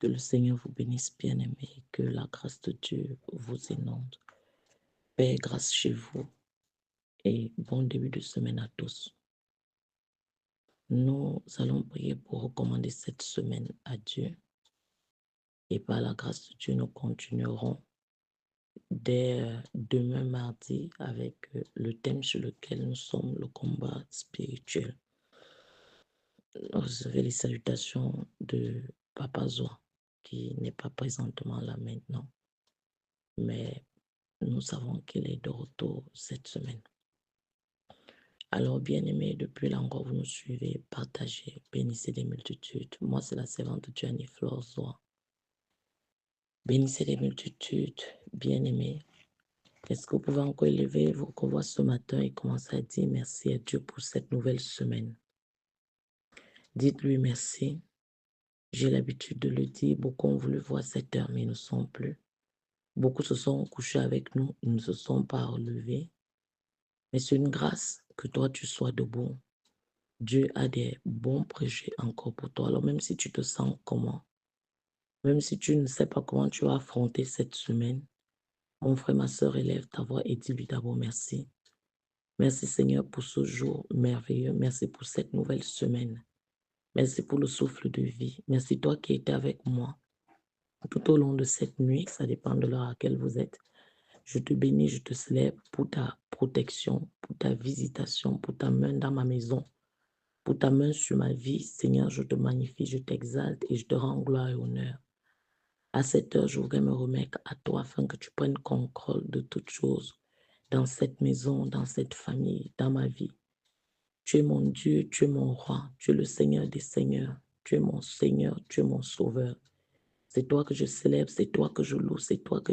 Que le Seigneur vous bénisse, bien-aimés, que la grâce de Dieu vous inonde. Paix et grâce chez vous et bon début de semaine à tous. Nous allons prier pour recommander cette semaine à Dieu et par la grâce de Dieu, nous continuerons dès demain mardi avec le thème sur lequel nous sommes, le combat spirituel. Recevez les salutations de Papa Zoa, qui n'est pas présentement là maintenant, mais nous savons qu'il est de retour cette semaine. Alors, bien-aimés, depuis là encore, vous nous suivez, partagez, bénissez des multitudes. Moi, c'est la servante de Dieu, Annie-Fleur Zoa. Bénissez des multitudes, bien-aimés. Est-ce que vous pouvez encore élever vos voix ce matin et commencer à dire merci à Dieu pour cette nouvelle semaine? Dites-lui merci. J'ai l'habitude de le dire. Beaucoup ont voulu voir cette heure, mais ils ne sont plus. Beaucoup se sont couchés avec nous, ils ne se sont pas relevés. Mais c'est une grâce que toi, tu sois debout. Dieu a des bons projets encore pour toi. Alors même si tu te sens comment, même si tu ne sais pas comment tu vas affronter cette semaine, mon frère, ma soeur, élève ta voix et dis-lui d'abord merci. Merci Seigneur pour ce jour merveilleux. Merci pour cette nouvelle semaine. Merci pour le souffle de vie. Merci toi qui étais avec moi tout au long de cette nuit. Ça dépend de l'heure à laquelle vous êtes. Je te bénis, je te célèbre pour ta protection, pour ta visitation, pour ta main dans ma maison, pour ta main sur ma vie. Seigneur, je te magnifie, je t'exalte et je te rends gloire et honneur. À cette heure, je voudrais me remettre à toi afin que tu prennes contrôle de toutes choses dans cette maison, dans cette famille, dans ma vie. Tu es mon Dieu, tu es mon roi, tu es le Seigneur des seigneurs, tu es mon Seigneur, tu es mon sauveur. C'est toi que je célèbre, c'est toi que je loue, c'est toi que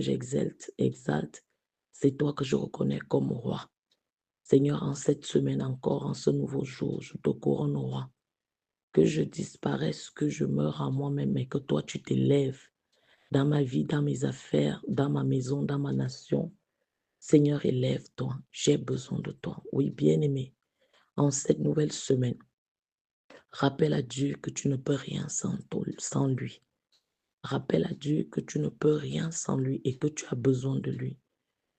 exalte, c'est toi que je reconnais comme roi. Seigneur, en cette semaine encore, en ce nouveau jour, je te couronne roi. Que je disparaisse, que je meure à moi-même, mais que toi tu t'élèves dans ma vie, dans mes affaires, dans ma maison, dans ma nation. Seigneur, élève-toi, j'ai besoin de toi. Oui, bien-aimé, en cette nouvelle semaine, rappelle à Dieu que tu ne peux rien sans lui. Rappelle à Dieu que tu ne peux rien sans lui et que tu as besoin de lui.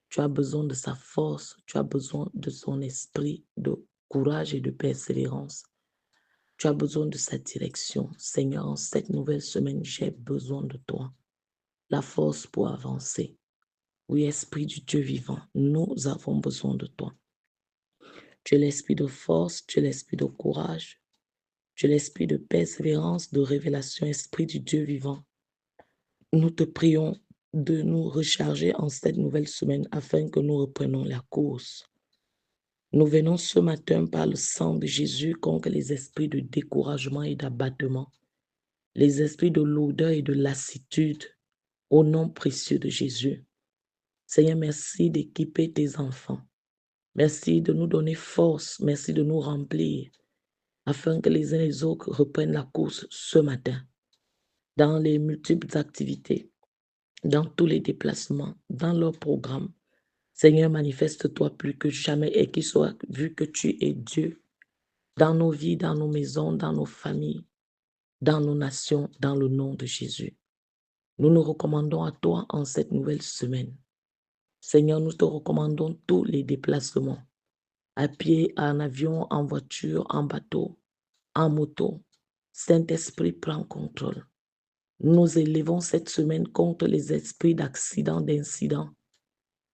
Tu as besoin de sa force, tu as besoin de son esprit de courage et de persévérance. Tu as besoin de sa direction. Seigneur, en cette nouvelle semaine, j'ai besoin de toi. La force pour avancer. Oui, Esprit du Dieu vivant, nous avons besoin de toi. Tu es l'esprit de force, tu es l'esprit de courage, tu es l'esprit de persévérance, de révélation, Esprit du Dieu vivant. Nous te prions de nous recharger en cette nouvelle semaine afin que nous reprenions la course. Nous venons ce matin par le sang de Jésus contre les esprits de découragement et d'abattement, les esprits de lourdeur et de lassitude, au nom précieux de Jésus. Seigneur, merci d'équiper tes enfants. Merci de nous donner force. Merci de nous remplir afin que les uns et les autres reprennent la course ce matin dans les multiples activités, dans tous les déplacements, dans leur programme. Seigneur, manifeste-toi plus que jamais et qu'il soit vu que tu es Dieu dans nos vies, dans nos maisons, dans nos familles, dans nos nations, dans le nom de Jésus. Nous nous recommandons à toi en cette nouvelle semaine. Seigneur, nous te recommandons tous les déplacements, à pied, en avion, en voiture, en bateau, en moto. Saint-Esprit, prends contrôle. Nous élevons cette semaine contre les esprits d'accidents, d'incidents,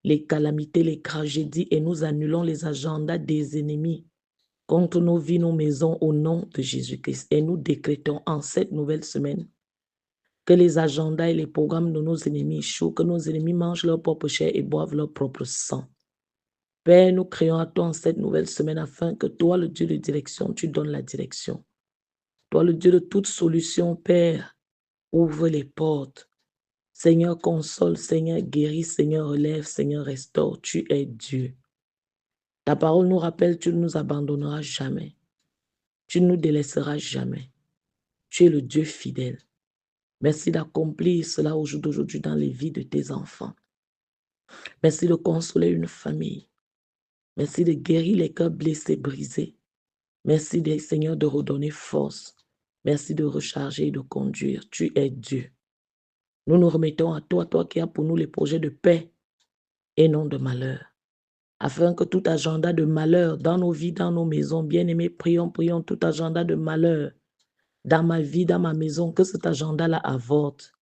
les calamités, les tragédies et nous annulons les agendas des ennemis contre nos vies, nos maisons au nom de Jésus-Christ. Et nous décrétons en cette nouvelle semaine que les agendas et les programmes de nos ennemis échouent, que nos ennemis mangent leur propre chair et boivent leur propre sang. Père, nous créons à toi en cette nouvelle semaine afin que toi, le Dieu de direction, tu donnes la direction. Toi, le Dieu de toute solution, Père, ouvre les portes. Seigneur, console, Seigneur, guéris, Seigneur, relève, Seigneur, restaure. Tu es Dieu. Ta parole nous rappelle, tu ne nous abandonneras jamais. Tu ne nous délaisseras jamais. Tu es le Dieu fidèle. Merci d'accomplir cela au jour d'aujourd'hui dans les vies de tes enfants. Merci de consoler une famille. Merci de guérir les cœurs blessés, brisés. Merci, Seigneur, de redonner force. Merci de recharger et de conduire. Tu es Dieu. Nous nous remettons à toi, toi qui as pour nous les projets de paix et non de malheur, afin que tout agenda de malheur dans nos vies, dans nos maisons, bien-aimés, prions, prions, tout agenda de malheur dans ma vie, dans ma maison, que cet agenda-là avorte,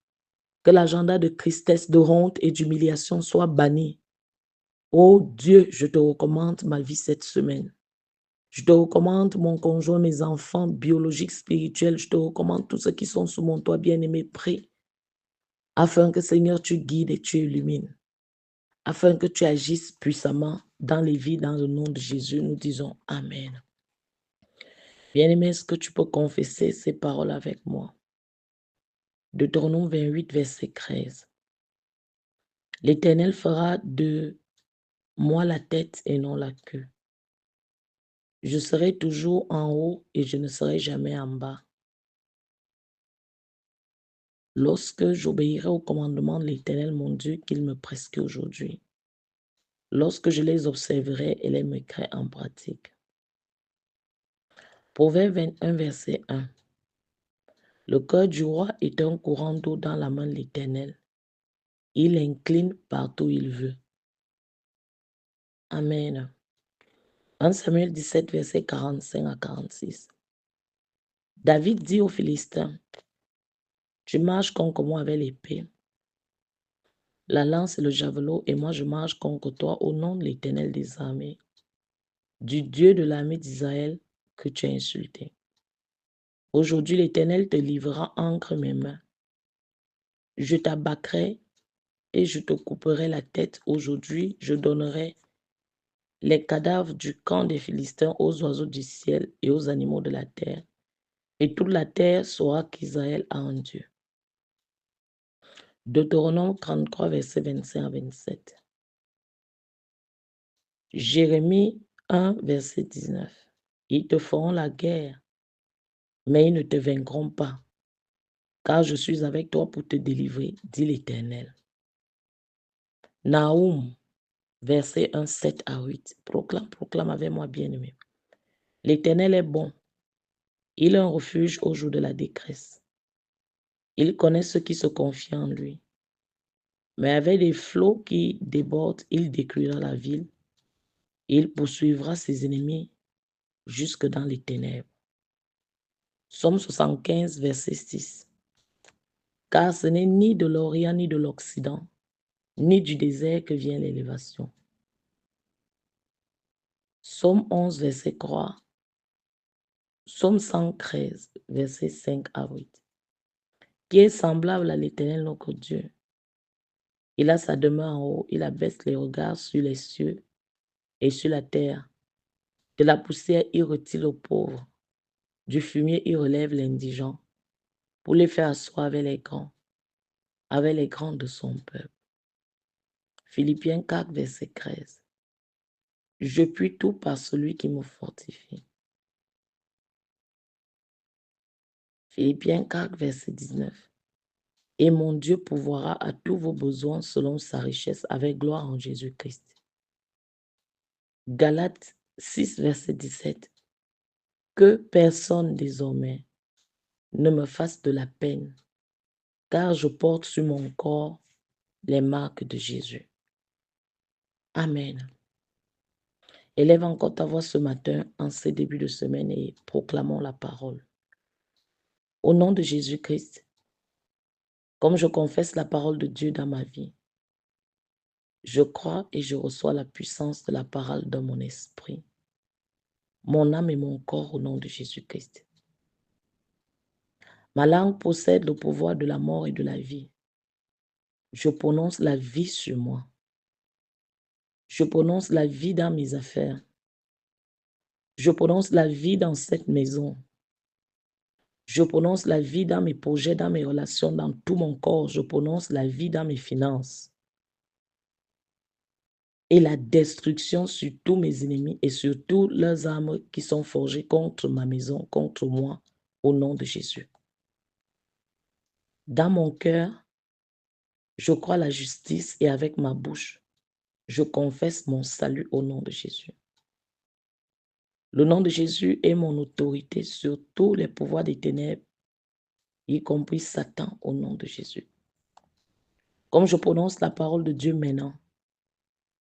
que l'agenda de tristesse, de honte et d'humiliation soit banni. Oh Dieu, je te recommande ma vie cette semaine. Je te recommande mon conjoint, mes enfants biologiques, spirituels. Je te recommande tous ceux qui sont sous mon toit, bien-aimé, prie, afin que Seigneur, tu guides et tu illumines, afin que tu agisses puissamment dans les vies, dans le nom de Jésus. Nous disons Amen. Bien-aimé, est-ce que tu peux confesser ces paroles avec moi? Deutéronome 28, verset 13. L'Éternel fera de moi la tête et non la queue. Je serai toujours en haut et je ne serai jamais en bas. Lorsque j'obéirai au commandement de l'Éternel, mon Dieu, qu'il me prescrit aujourd'hui. Lorsque je les observerai et les mettrai en pratique. Proverbe 21, verset 1. Le cœur du roi est un courant d'eau dans la main de l'Éternel. Il incline partout où il veut. Amen. 1 Samuel 17, verset 45 à 46. David dit aux Philistins, tu marches contre moi avec l'épée, la lance et le javelot, et moi je marche contre toi au nom de l'Éternel des armées, du Dieu de l'armée d'Israël que tu as insulté. Aujourd'hui, l'Éternel te livrera entre mes mains. Je t'abattrai et je te couperai la tête. Aujourd'hui, je donnerai les cadavres du camp des Philistins aux oiseaux du ciel et aux animaux de la terre. Et toute la terre saura qu'Israël a un Dieu. Deutéronome 33, verset 25 à 27. Jérémie 1, verset 19. Ils te feront la guerre, mais ils ne te vaincront pas, car je suis avec toi pour te délivrer, dit l'Éternel. Naoum, verset 1, 7 à 8. Proclame, proclame avec moi, bien-aimé. L'Éternel est bon. Il est un refuge au jour de la détresse. Il connaît ceux qui se confient en lui. Mais avec des flots qui débordent, il détruira la ville. Il poursuivra ses ennemis jusque dans les ténèbres. Psaume 75, verset 6. Car ce n'est ni de l'Orient ni de l'Occident, ni du désert que vient l'élévation. Psaume 11, verset 3. Psaume 113, verset 5 à 8. Qui est semblable à l'Éternel notre Dieu. Il a sa demeure en haut, il abaisse les regards sur les cieux et sur la terre. De la poussière, il retire le pauvre. Du fumier, il relève l'indigent pour les faire asseoir avec les grands de son peuple. Philippiens 4, verset 13. Je puis tout par celui qui me fortifie. Philippiens 4, verset 19. Et mon Dieu pourvoira à tous vos besoins selon sa richesse avec gloire en Jésus-Christ. Galates 6, verset 17. Que personne désormais ne me fasse de la peine, car je porte sur mon corps les marques de Jésus. Amen. Élève encore ta voix ce matin en ce début de semaine et proclamons la parole. Au nom de Jésus-Christ, comme je confesse la parole de Dieu dans ma vie, je crois et je reçois la puissance de la parole dans mon esprit, mon âme et mon corps au nom de Jésus-Christ. Ma langue possède le pouvoir de la mort et de la vie. Je prononce la vie sur moi. Je prononce la vie dans mes affaires. Je prononce la vie dans cette maison. Je prononce la vie dans mes projets, dans mes relations, dans tout mon corps. Je prononce la vie dans mes finances. Et la destruction sur tous mes ennemis et sur toutes leurs armes qui sont forgées contre ma maison, contre moi, au nom de Jésus. Dans mon cœur, je crois la justice et avec ma bouche, je confesse mon salut au nom de Jésus. Le nom de Jésus est mon autorité sur tous les pouvoirs des ténèbres, y compris Satan au nom de Jésus. Comme je prononce la parole de Dieu maintenant,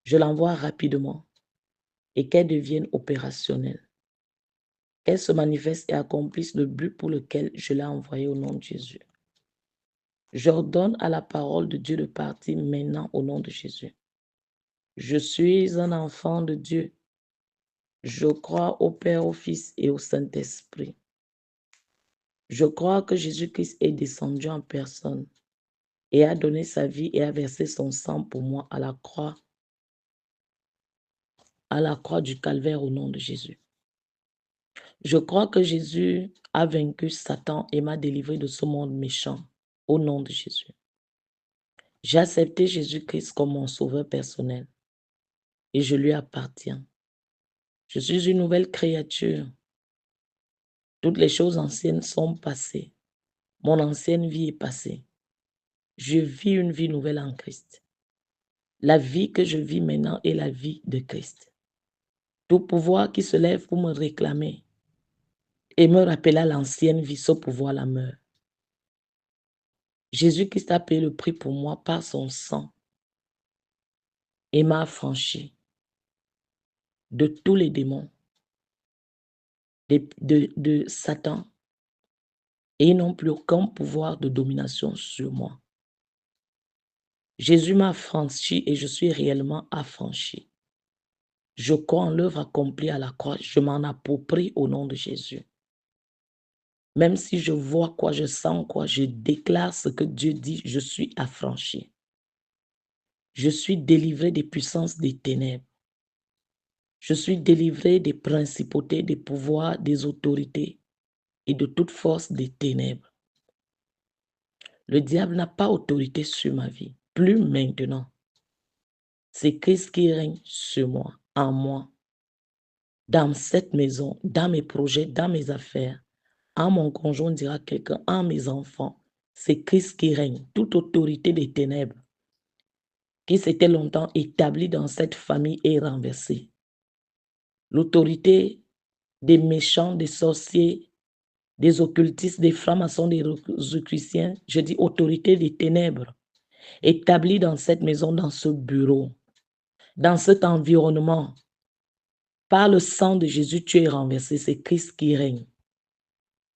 je l'envoie rapidement et qu'elle devienne opérationnelle. Qu'elle se manifeste et accomplisse le but pour lequel je l'ai envoyée au nom de Jésus. J'ordonne à la parole de Dieu de partir maintenant au nom de Jésus. Je suis un enfant de Dieu. Je crois au Père, au Fils et au Saint-Esprit. Je crois que Jésus-Christ est descendu en personne et a donné sa vie et a versé son sang pour moi à la croix du calvaire au nom de Jésus. Je crois que Jésus a vaincu Satan et m'a délivré de ce monde méchant au nom de Jésus. J'ai accepté Jésus-Christ comme mon sauveur personnel et je lui appartiens. Je suis une nouvelle créature. Toutes les choses anciennes sont passées. Mon ancienne vie est passée. Je vis une vie nouvelle en Christ. La vie que je vis maintenant est la vie de Christ. Tout pouvoir qui se lève pour me réclamer et me rappeler à l'ancienne vie, ce pouvoir-là meurt. Jésus-Christ a payé le prix pour moi par son sang et m'a affranchi de tous les démons, de Satan, et ils n'ont plus aucun pouvoir de domination sur moi. Jésus m'a affranchi et je suis réellement affranchi. Je crois en l'œuvre accomplie à la croix, je m'en approprie au nom de Jésus. Même si je vois quoi, je sens quoi, je déclare ce que Dieu dit, je suis affranchi. Je suis délivré des puissances des ténèbres. Je suis délivré des principautés, des pouvoirs, des autorités et de toute force des ténèbres. Le diable n'a pas autorité sur ma vie, plus maintenant. C'est Christ qui règne sur moi, en moi, dans cette maison, dans mes projets, dans mes affaires. En mon conjoint dira quelqu'un, en mes enfants. C'est Christ qui règne. Toute autorité des ténèbres qui s'était longtemps établie dans cette famille est renversée. L'autorité des méchants, des sorciers, des occultistes, des francs-maçons, des rosicruciens, je dis autorité des ténèbres, établie dans cette maison, dans ce bureau, dans cet environnement. Par le sang de Jésus, tu es renversé. C'est Christ qui règne.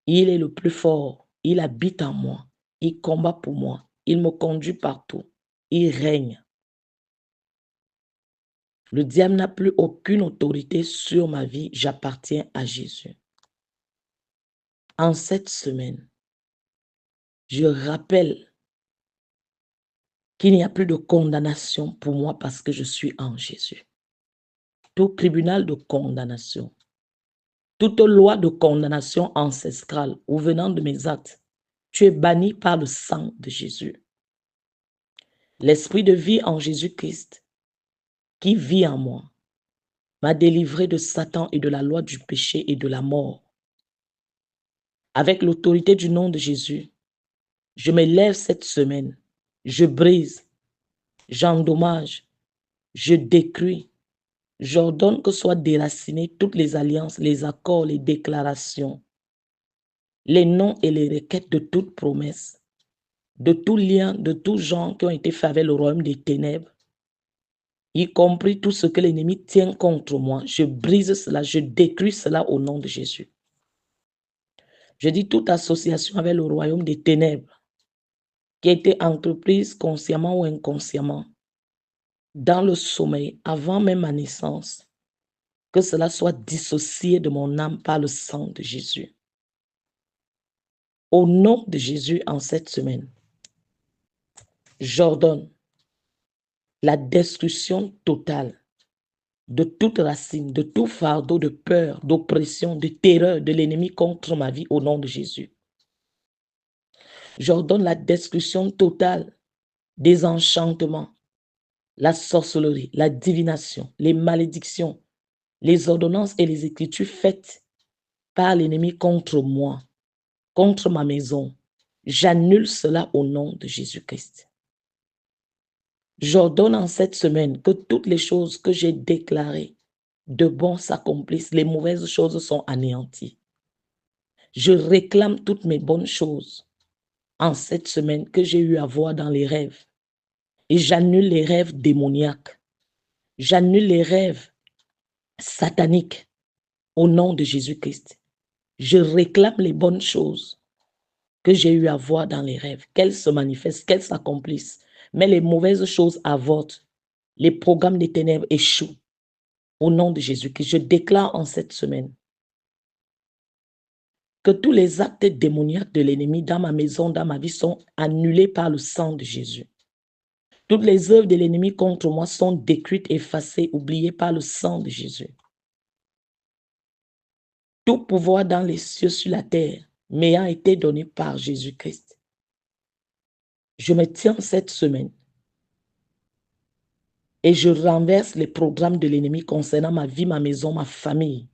Il est le plus fort. Il habite en moi. Il combat pour moi. Il me conduit partout. Il règne. Le diable n'a plus aucune autorité sur ma vie. J'appartiens à Jésus. En cette semaine, je rappelle qu'il n'y a plus de condamnation pour moi parce que je suis en Jésus. Tout tribunal de condamnation, toute loi de condamnation ancestrale ou venant de mes actes, tu es banni par le sang de Jésus. L'esprit de vie en Jésus-Christ qui vit en moi m'a délivré de Satan et de la loi du péché et de la mort. Avec l'autorité du nom de Jésus, je me lève cette semaine, je brise, j'endommage, je détruis, j'ordonne que soient déracinées toutes les alliances, les accords, les déclarations, les noms et les requêtes de toute promesse, de tout lien, de tout genre qui ont été faits avec le royaume des ténèbres, y compris tout ce que l'ennemi tient contre moi. Je brise cela, je détruis cela au nom de Jésus. Je dis toute association avec le royaume des ténèbres qui a été entreprise consciemment ou inconsciemment dans le sommeil avant même ma naissance, que cela soit dissocié de mon âme par le sang de Jésus. Au nom de Jésus en cette semaine, j'ordonne la destruction totale de toute racine, de tout fardeau de peur, d'oppression, de terreur de l'ennemi contre ma vie au nom de Jésus. J'ordonne la destruction totale des enchantements, la sorcellerie, la divination, les malédictions, les ordonnances et les écritures faites par l'ennemi contre moi, contre ma maison. J'annule cela au nom de Jésus-Christ. J'ordonne en cette semaine que toutes les choses que j'ai déclarées de bon s'accomplissent, les mauvaises choses sont anéanties. Je réclame toutes mes bonnes choses en cette semaine que j'ai eu à voir dans les rêves. Et j'annule les rêves démoniaques. J'annule les rêves sataniques au nom de Jésus-Christ. Je réclame les bonnes choses que j'ai eu à voir dans les rêves, qu'elles se manifestent, qu'elles s'accomplissent. Mais les mauvaises choses avortent. Les programmes des ténèbres échouent. Au nom de Jésus-Christ, je déclare en cette semaine que tous les actes démoniaques de l'ennemi dans ma maison, dans ma vie, sont annulés par le sang de Jésus. Toutes les œuvres de l'ennemi contre moi sont détruites, effacées, oubliées par le sang de Jésus. Tout pouvoir dans les cieux, sur la terre, m'ayant été donné par Jésus-Christ. Je me tiens cette semaine et je renverse les programmes de l'ennemi concernant ma vie, ma maison, ma famille.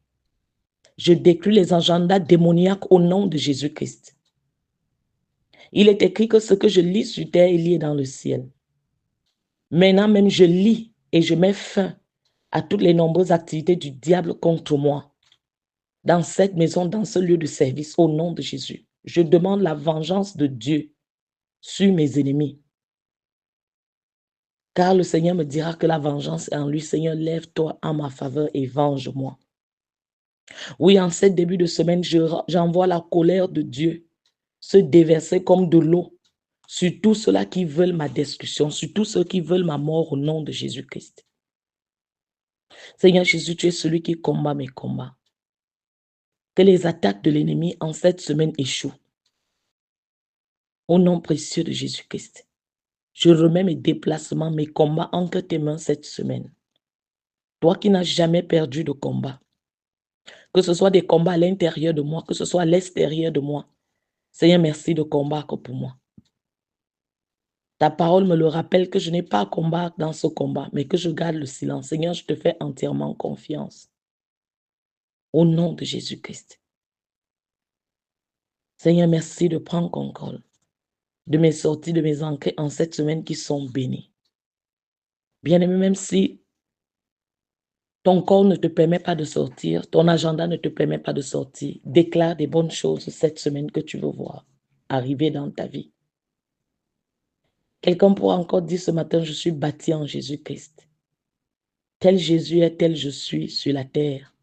Je détruis les agendas démoniaques au nom de Jésus-Christ. Il est écrit que ce que je lis sur terre est lié dans le ciel. Maintenant même, je lis et je mets fin à toutes les nombreuses activités du diable contre moi. Dans cette maison, dans ce lieu de service, au nom de Jésus. Je demande la vengeance de Dieu sur mes ennemis. Car le Seigneur me dira que la vengeance est en lui. Seigneur, lève-toi en ma faveur et venge-moi. Oui, en ce début de semaine, j'envoie la colère de Dieu se déverser comme de l'eau sur tous ceux-là qui veulent ma destruction, sur tous ceux qui veulent ma mort au nom de Jésus-Christ. Seigneur Jésus, tu es celui qui combat mes combats. Que les attaques de l'ennemi en cette semaine échouent. Au nom précieux de Jésus-Christ, je remets mes déplacements, mes combats entre tes mains cette semaine. Toi qui n'as jamais perdu de combat, que ce soit des combats à l'intérieur de moi, que ce soit à l'extérieur de moi. Seigneur, merci de combattre pour moi. Ta parole me le rappelle que je n'ai pas à combattre dans ce combat, mais que je garde le silence. Seigneur, je te fais entièrement confiance. Au nom de Jésus-Christ. Seigneur, merci de prendre contrôle de mes sorties, de mes entrées en cette semaine qui sont bénies. Bien-aimé, même si ton corps ne te permet pas de sortir, ton agenda ne te permet pas de sortir, déclare des bonnes choses cette semaine que tu veux voir arriver dans ta vie. Quelqu'un pourra encore dire ce matin, je suis bâti en Jésus-Christ. Tel Jésus est, tel je suis sur la terre.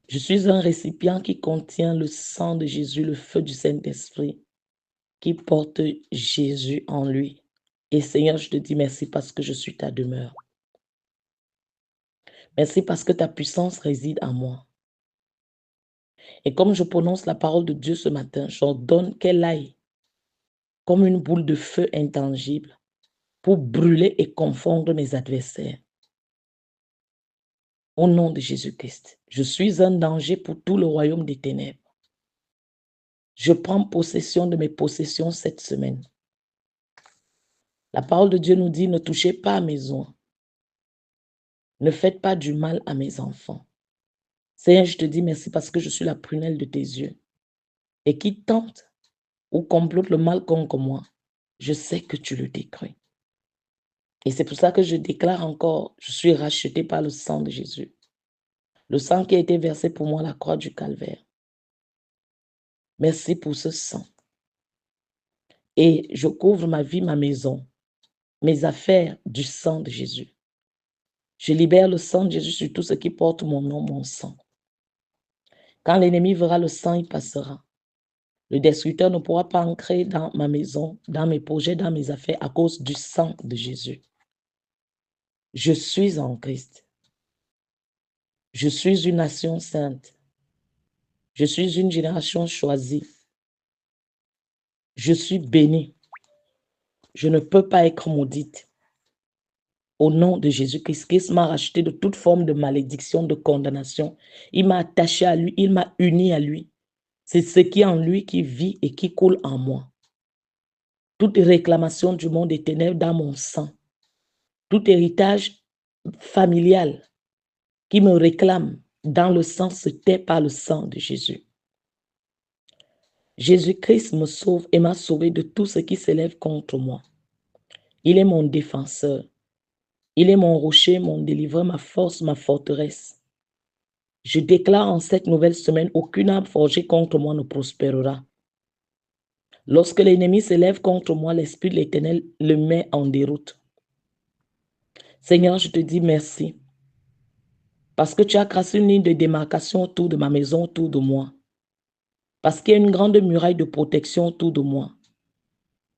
Je suis un récipient qui contient le sang de Jésus, le feu du Saint-Esprit, qui porte Jésus en lui. Et Seigneur, je te dis merci parce que je suis ta demeure. Merci parce que ta puissance réside en moi. Et comme je prononce la parole de Dieu ce matin, j'ordonne qu'elle aille comme une boule de feu intangible pour brûler et confondre mes adversaires. Au nom de Jésus-Christ, je suis un danger pour tout le royaume des ténèbres. Je prends possession de mes possessions cette semaine. La parole de Dieu nous dit, ne touchez pas à mes oins. Ne faites pas du mal à mes enfants. Seigneur, je te dis merci parce que je suis la prunelle de tes yeux. Et qui tente ou complote le mal contre moi, je sais que tu le détruis. Et c'est pour ça que je déclare encore, je suis racheté par le sang de Jésus. Le sang qui a été versé pour moi à la croix du Calvaire. Merci pour ce sang. Et je couvre ma vie, ma maison, mes affaires du sang de Jésus. Je libère le sang de Jésus sur tout ce qui porte mon nom, mon sang. Quand l'ennemi verra le sang, il passera. Le destructeur ne pourra pas entrer dans ma maison, dans mes projets, dans mes affaires à cause du sang de Jésus. Je suis en Christ. Je suis une nation sainte. Je suis une génération choisie. Je suis bénie. Je ne peux pas être maudite. Au nom de Jésus-Christ, Christ m'a racheté de toute forme de malédiction, de condamnation. Il m'a attaché à lui, il m'a uni à lui. C'est ce qui est en lui qui vit et qui coule en moi. Toute réclamation du monde des ténèbres dans mon sang, tout héritage familial qui me réclame dans le sang se tait par le sang de Jésus. Jésus-Christ me sauve et m'a sauvé de tout ce qui s'élève contre moi. Il est mon défenseur. Il est mon rocher, mon délivreur, ma force, ma forteresse. Je déclare en cette nouvelle semaine, aucune arme forgée contre moi ne prospérera. Lorsque l'ennemi s'élève contre moi, l'Esprit de l'Éternel le met en déroute. Seigneur, je te dis merci. Parce que tu as tracé une ligne de démarcation autour de ma maison, autour de moi. Parce qu'il y a une grande muraille de protection autour de moi.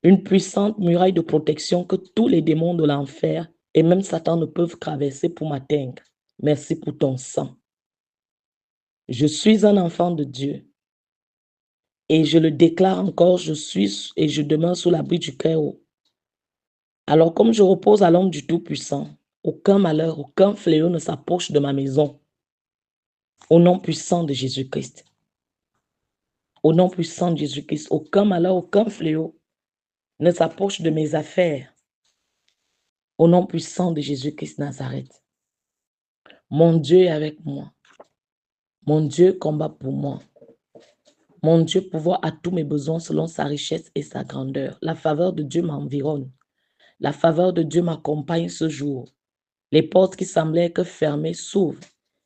Une puissante muraille de protection que tous les démons de l'enfer et même Satan ne peuvent traverser pour m'atteindre. Merci pour ton sang. Je suis un enfant de Dieu. Et je le déclare encore, je suis et je demeure sous l'abri du Très-Haut. Alors comme je repose à l'ombre du Tout-Puissant, aucun malheur, aucun fléau ne s'approche de ma maison. Au nom puissant de Jésus-Christ. Au nom puissant de Jésus-Christ, aucun malheur, aucun fléau ne s'approche de mes affaires. Au nom puissant de Jésus-Christ Nazareth. Mon Dieu est avec moi. Mon Dieu combat pour moi. Mon Dieu pourvoit à tous mes besoins selon sa richesse et sa grandeur. La faveur de Dieu m'environne. La faveur de Dieu m'accompagne ce jour. Les portes qui semblaient être fermées s'ouvrent.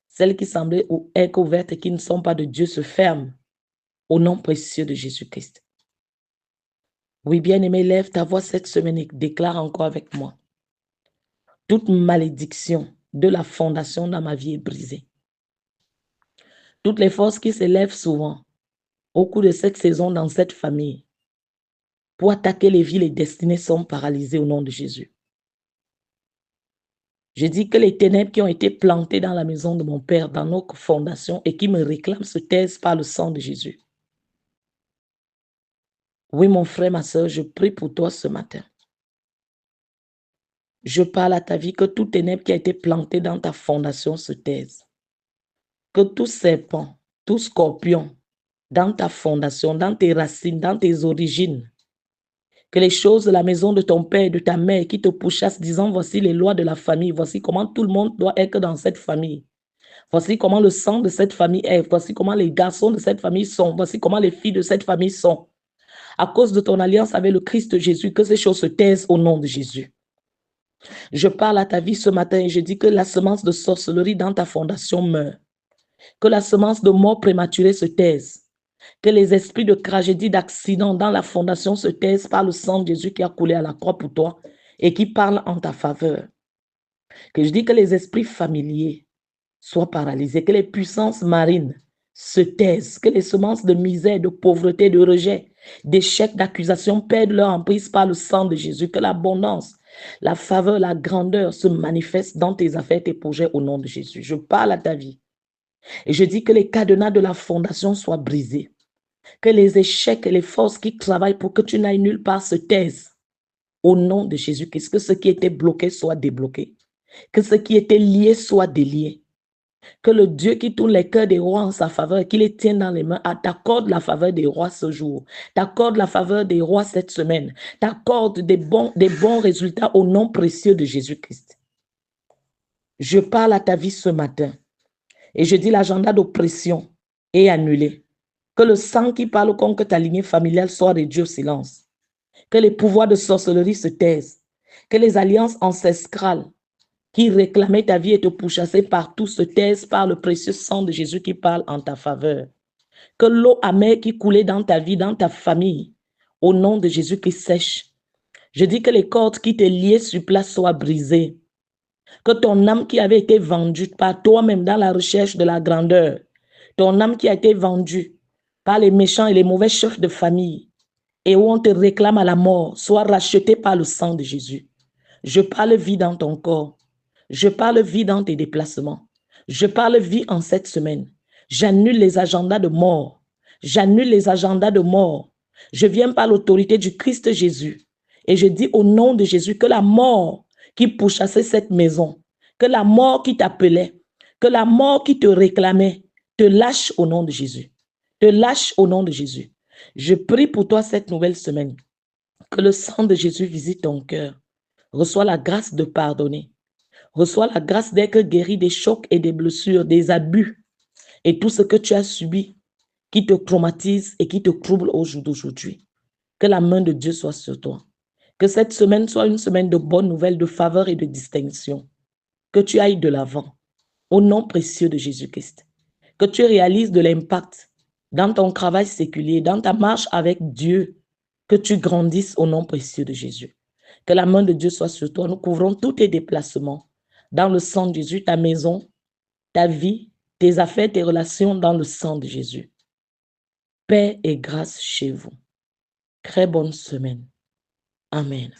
Celles qui semblaient être ouvertes et qui ne sont pas de Dieu se ferment. Au nom précieux de Jésus-Christ. Oui, bien-aimé, lève ta voix cette semaine et déclare encore avec moi. Toute malédiction de la fondation dans ma vie est brisée. Toutes les forces qui s'élèvent souvent au cours de cette saison dans cette famille pour attaquer les vies, les destinées sont paralysées au nom de Jésus. Je dis que les ténèbres qui ont été plantées dans la maison de mon Père, dans nos fondations et qui me réclament se taisent par le sang de Jésus. Oui, mon frère, ma soeur, je prie pour toi ce matin. Je parle à ta vie que tout ténèbre qui a été planté dans ta fondation se taise. Que tout serpent, tout scorpion, dans ta fondation, dans tes racines, dans tes origines, que les choses de la maison de ton père et de ta mère qui te pourchassent disant voici les lois de la famille, voici comment tout le monde doit être dans cette famille. Voici comment le sang de cette famille est, voici comment les garçons de cette famille sont, voici comment les filles de cette famille sont. À cause de ton alliance avec le Christ Jésus, que ces choses se taisent au nom de Jésus. Je parle à ta vie ce matin et je dis que la semence de sorcellerie dans ta fondation meurt. Que la semence de mort prématurée se taise. Que les esprits de tragédie, d'accident dans la fondation se taisent par le sang de Jésus qui a coulé à la croix pour toi et qui parle en ta faveur. Que je dis que les esprits familiers soient paralysés, que les puissances marines se taisent, que les semences de misère, de pauvreté, de rejet, d'échec, d'accusation perdent leur emprise par le sang de Jésus, que l'abondance, la faveur, la grandeur se manifestent dans tes affaires, tes projets au nom de Jésus. Je parle à ta vie et je dis que les cadenas de la fondation soient brisés, que les échecs et les forces qui travaillent pour que tu n'ailles nulle part se taisent au nom de Jésus. Que ce qui était bloqué soit débloqué, que ce qui était lié soit délié. Que le Dieu qui tourne les cœurs des rois en sa faveur et qui les tient dans les mains, t'accorde la faveur des rois ce jour, t'accorde la faveur des rois cette semaine, t'accorde des bons résultats au nom précieux de Jésus-Christ. Je parle à ta vie ce matin et je dis l'agenda d'oppression est annulé. Que le sang qui parle contre ta lignée familiale soit réduit au silence. Que les pouvoirs de sorcellerie se taisent. Que les alliances ancestrales qui réclamaient ta vie et te pourchassaient partout se taisent par le précieux sang de Jésus qui parle en ta faveur. Que l'eau amère qui coulait dans ta vie, dans ta famille, au nom de Jésus qui sèche. Je dis que les cordes qui te liaient sur place soient brisées. Que ton âme qui avait été vendue par toi-même dans la recherche de la grandeur, ton âme qui a été vendue par les méchants et les mauvais chefs de famille, et où on te réclame à la mort, soit rachetée par le sang de Jésus. Je parle vie dans ton corps. Je parle vie dans tes déplacements. Je parle vie en cette semaine. J'annule les agendas de mort. J'annule les agendas de mort. Je viens par l'autorité du Christ Jésus. Et je dis au nom de Jésus que la mort qui pourchassait cette maison, que la mort qui t'appelait, que la mort qui te réclamait, te lâche au nom de Jésus. Te lâche au nom de Jésus. Je prie pour toi cette nouvelle semaine. Que le sang de Jésus visite ton cœur. Reçois la grâce de pardonner. Reçois la grâce d'être guéri des chocs et des blessures, des abus et tout ce que tu as subi qui te traumatise et qui te trouble au jour d'aujourd'hui. Que la main de Dieu soit sur toi. Que cette semaine soit une semaine de bonnes nouvelles, de faveur et de distinction. Que tu ailles de l'avant au nom précieux de Jésus-Christ. Que tu réalises de l'impact dans ton travail séculier, dans ta marche avec Dieu, Que tu grandisses au nom précieux de Jésus. Que la main de Dieu soit sur toi. Nous couvrons tous tes déplacements dans le sang de Jésus, ta maison, ta vie, tes affaires, tes relations dans le sang de Jésus. Paix et grâce chez vous. Très bonne semaine. Amen.